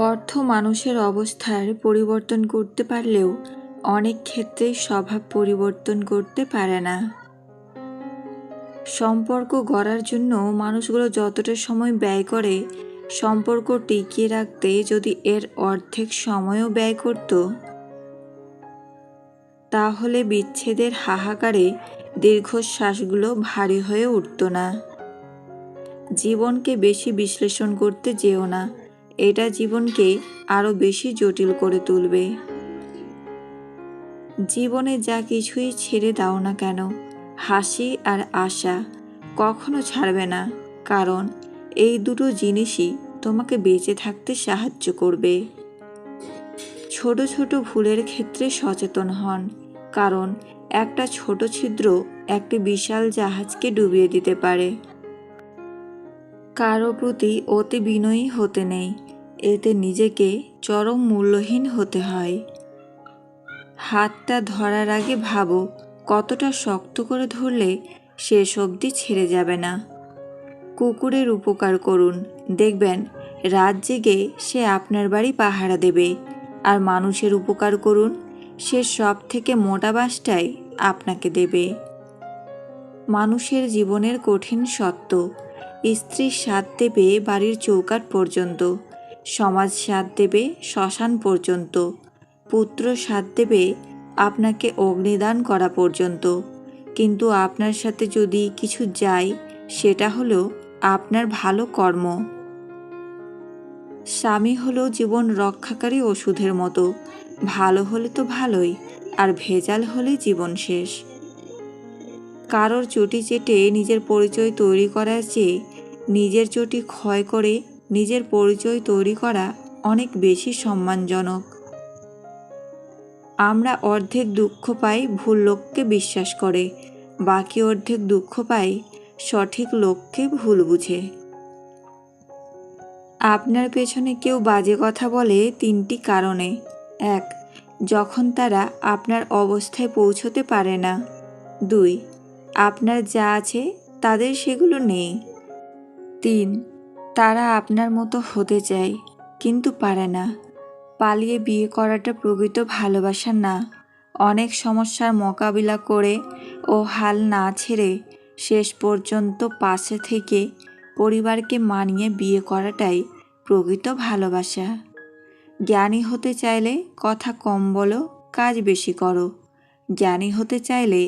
অর্থ মানুষের অবস্থার পরিবর্তন করতে পারলেও অনেক ক্ষেত্রে স্বভাব পরিবর্তন করতে পারে না। সম্পর্ক গড়ার জন্য মানুষগুলো যতটা সময় ব্যয় করে, সম্পর্ক টিকিয়ে রাখতে যদি এর অর্ধেক সময়ও ব্যয় করত, তাহলে বিচ্ছেদের হাহাকারে দীর্ঘশ্বাসগুলো ভারী হয়ে উঠত না। জীবনকে বেশি বিশ্লেষণ করতে যেও না, এটা জীবনকে আরও বেশি জটিল করে তুলবে। জীবনে যা কিছুই ছেড়ে দাও না কেন, হাসি আর আশা কখনো ছাড়বে না, কারণ এই দুটো জিনিসই তোমাকে বেঁচে থাকতে সাহায্য করবে। ছোট ছোট ভুলের ক্ষেত্রে সচেতন হন, কারণ একটা ছোট ছিদ্র একটি বিশাল জাহাজকে ডুবিয়ে দিতে পারে। কারো প্রতি অতি বিনয়ী হতে নেই, এতে নিজেকে চরম মূল্যহীন হতে হয়। হাতটা ধরার আগে ভাবো কতটা শক্ত করে ধরলে শেষ অবধি ছেড়ে যাবে না। কুকুরের উপকার করুন, দেখবেন রাত জেগে সে আপনার বাড়ি পাহারা দেবে। আর মানুষের উপকার করুন, সে সব থেকে মোটা বাঁশটাই আপনাকে দেবে। মানুষের জীবনের কঠিন সত্য, স্ত্রীর সাথ দেবে বাড়ির চৌকাঠ পর্যন্ত, সমাজ সাথ দেবে শ্মশান পর্যন্ত, পুত্র সাথ দেবে আপনাকে অগ্নিদান করা পর্যন্ত। কিন্তু আপনার সাথে যদি কিছু যায়, সেটা হলো আপনার ভালো কর্ম। স্বামী হলো জীবন রক্ষাকারী ওষুধের মতো, ভালো হলে তো ভালোই, আর ভেজাল হলে জীবন শেষ। কারোর চটি চেটে নিজের পরিচয় তৈরি করার চেয়ে নিজের চটি ক্ষয় করে নিজের পরিচয় তৈরি করা অনেক বেশি সম্মানজনক। আমরা অর্ধেক দুঃখ পাই ভুল লোককে বিশ্বাস করে, বাকি অর্ধেক দুঃখ পাই সঠিক লোককে ভুল বুঝে। আপনার পেছনে কেউ বাজে কথা বলে তিনটি কারণে: 1. যখন তারা আপনার অবস্থায় পৌঁছতে পারে না। 2. আপনার যা আছে তাদের সেগুলো নেই। 3. তারা আপনার মতো হতে চায় কিন্তু পারে না। পালিয়ে বিয়ে করাটা প্রকৃত ভালোবাসা না। অনেক সমস্যার মোকাবিলা করে ও হাল না ছেড়ে শেষ পর্যন্ত পাশে থেকে পরিবারকে মানিয়ে বিয়ে করাটাই প্রকৃত ভালোবাসা। জ্ঞানী হতে চাইলে কথা কম বলো, কাজ বেশি করো। জ্ঞানী হতে চাইলে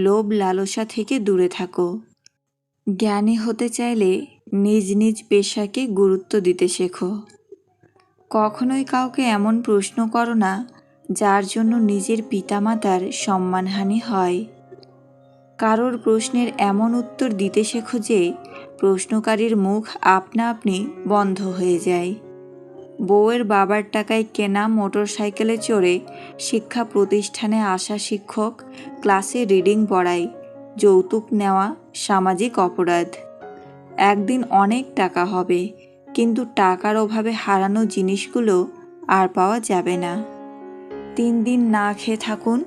লোভ লালসা থেকে দূরে থাকো। জ্ঞানী হতে চাইলে নিজ নিজ পেশাকে গুরুত্ব দিতে শেখো। কখনোই কাউকে এমন প্রশ্ন করো না যার জন্য নিজের পিতামাতার সম্মানহানি হয়। কারোর প্রশ্নের এমন উত্তর দিতে শেখো যে প্রশ্নকারীর মুখ আপনা আপনি বন্ধ হয়ে যায়। বউয়ের বাবার টাকায় কেনা মোটরসাইকেলে চড়ে শিক্ষা প্রতিষ্ঠানে আসা শিক্ষক ক্লাসে রিডিং পড়ায়, যৌতুক নেওয়া সামাজিক অপরাধ। একদিন অনেক টাকা হবে, কিন্তু টাকার অভাবে হারানো জিনিসগুলো আর পাওয়া যাবে না। 3 দিন না খেয়ে থাকুন,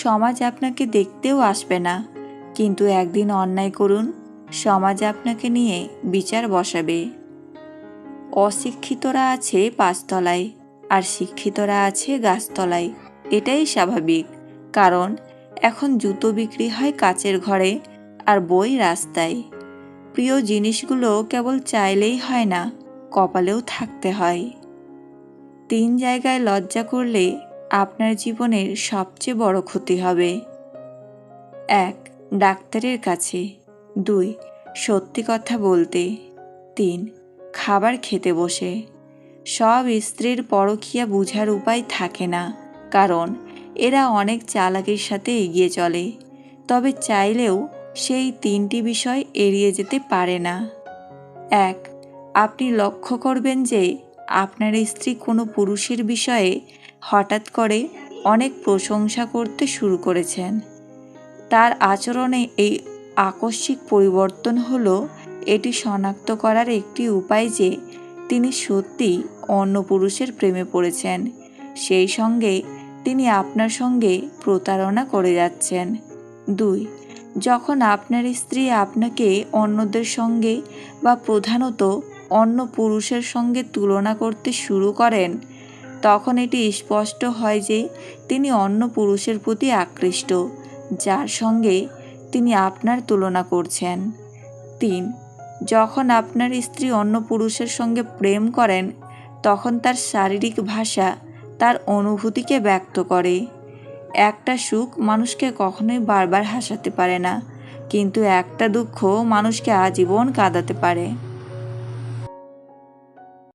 সমাজ আপনাকে দেখতেও আসবে না, কিন্তু একদিন অন্যায় করুন, সমাজ আপনাকে নিয়ে বিচার বসাবে। অশিক্ষিতরা আছে 5 তলায় আর শিক্ষিতরা আছে গাছতলায়, এটাই স্বাভাবিক, কারণ এখন জুতো বিক্রি হয় কাচের ঘরে আর বই রাস্তায়। প্রিয় জিনিসগুলো কেবল চাইলেই হয় না, কপালেও থাকতে হয়। 3 জায়গায় লজ্জা করলে আপনার জীবনের সবচেয়ে বড় ক্ষতি হবে: 1. ডাক্তারের কাছে। 2. সত্যি কথা বলতে। 3. খাবার খেতে বসে। সব স্ত্রীর পরকীয়া বুঝার উপায় থাকে না, কারণ এরা অনেক চালাকির সাথে এগিয়ে চলে, তবে চাইলেও সেই 3টি বিষয় এড়িয়ে যেতে পারে না। 1. আপনি লক্ষ্য করবেন যে আপনার স্ত্রী কোনো পুরুষের বিষয়ে হঠাৎ করে অনেক প্রশংসা করতে শুরু করেছেন। তার আচরণে এই আকস্মিক পরিবর্তন হলো এটি শনাক্ত করার একটি উপায় যে তিনি সত্যি অন্য পুরুষের প্রেমে পড়েছেন, সেই সঙ্গে তিনি আপনার সঙ্গে প্রতারণা করে যাচ্ছেন। 2. যখন আপনার স্ত্রী আপনাকে অন্যদের সঙ্গে বা প্রধানত অন্য পুরুষের সঙ্গে তুলনা করতে শুরু করেন, তখন এটি স্পষ্ট হয় যে তিনি অন্য পুরুষের প্রতি আকৃষ্ট, যার সঙ্গে তিনি আপনার তুলনা করছেন। 3. যখন আপনার স্ত্রী অন্য পুরুষের সঙ্গে প্রেম করেন, তখন তার শারীরিক ভাষা তার অনুভূতিকে ব্যক্ত করে। একটা সুখ মানুষকে কখনোই বারবার হাসাতে পারে না, কিন্তু একটা দুঃখ মানুষকে আজীবন কাঁদাতে পারে।